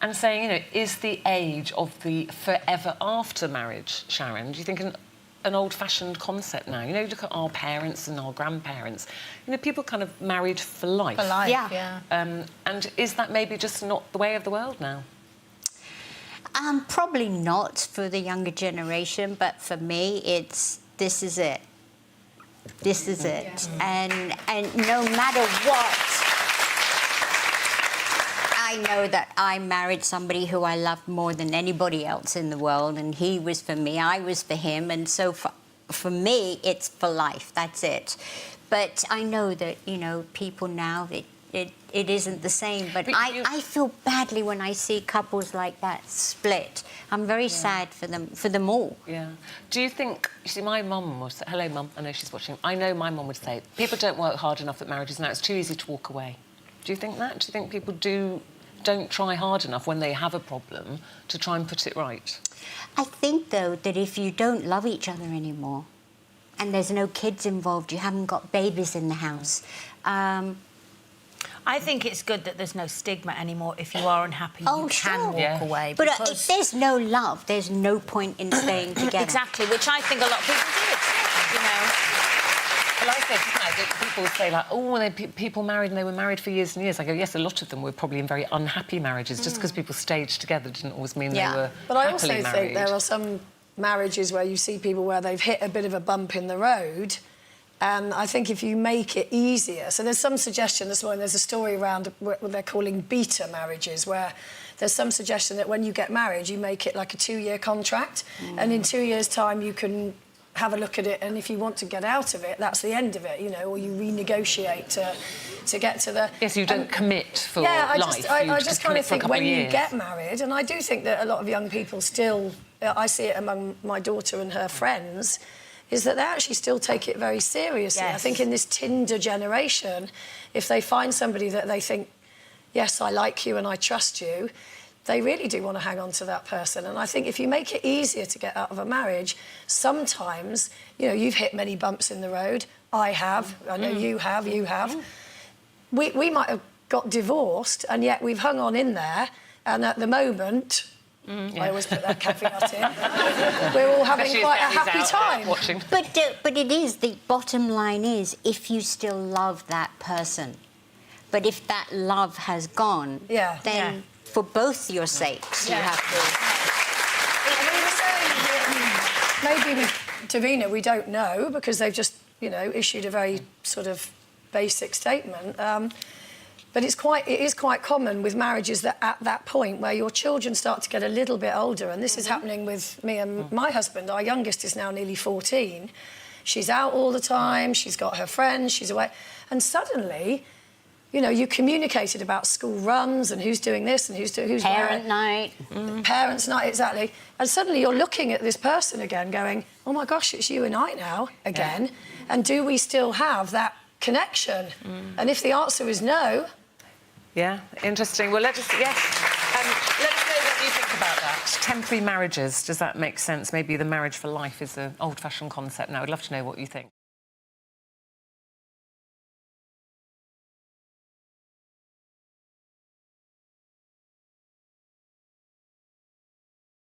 and saying, you know, is the age of the forever after marriage, Sharon, do you think an old-fashioned concept now? You know, look at our parents and our grandparents. You know, people kind of married for life. For life, yeah. And is that maybe just not the way of the world now? Probably not for the younger generation, but for me, this is it. This is it. Yeah. And no matter what, I know that I married somebody who I loved more than anybody else in the world, and he was for me, I was for him, and so for me, it's for life, that's it. But I know that, you know, people now, it isn't the same, but I feel badly when I see couples like that split. I'm very sad for them all. Yeah. Do you think... You see, my mum would say... Hello, Mum, I know she's watching. I know my mum would say, people don't work hard enough at marriages now, it's too easy to walk away. Do you think that? Do you think people don't try hard enough when they have a problem to try and put it right? I think, though, that if you don't love each other anymore and there's no kids involved, you haven't got babies in the house... I think it's good that there's no stigma anymore. If you are unhappy, you can walk away. But if there's no love, there's no point in staying together. Exactly, which I think a lot of people do, you know. Well, I said, people say, like, oh, people married and they were married for years and years. I go, yes, a lot of them were probably in very unhappy marriages. Just because people stayed together didn't always mean they were But I also happily married. think there are some marriages where you see people where they've hit a bit of a bump in the road. And I think if you make it easier... So there's some suggestion this morning, there's a story around what they're calling beta marriages, where there's some suggestion that when you get married, you make it like a 2-year contract, and in 2 years' time you can have a look at it, and if you want to get out of it, that's the end of it, you know, or you renegotiate to get to the... Yes, you don't commit for life. I just kind of think when you get married, and I do think that a lot of young people still... I see it among my daughter and her friends... is that they actually still take it very seriously. Yes. I think in this Tinder generation, if they find somebody that they think, yes, I like you and I trust you, they really do want to hang on to that person. And I think if you make it easier to get out of a marriage, sometimes, you know, you've hit many bumps in the road. I have. I know you have. We might have got divorced, and yet we've hung on in there, and at the moment... I always put that caveat in. We're all having quite a happy time. But it is, the bottom line is, if you still love that person. But if that love has gone, then for both your sakes, you have to... We were saying, maybe with Davina, we don't know, because they've just, you know, issued a very sort of basic statement. But it is quite common with marriages that at that point where your children start to get a little bit older, and this is happening with me and my husband. Our youngest is now nearly 14. She's out all the time, she's got her friends, she's away. And suddenly, you know, you communicated about school runs and who's doing this and who's Parent night. Parents' night, exactly. And suddenly you're looking at this person again going, oh, my gosh, it's you and I now again. Yeah. And do we still have that connection? And if the answer is no... Yeah, interesting. Well, let us know what you think about that. Temporary marriages, does that make sense? Maybe the marriage for life is an old-fashioned concept now. I'd love to know what you think.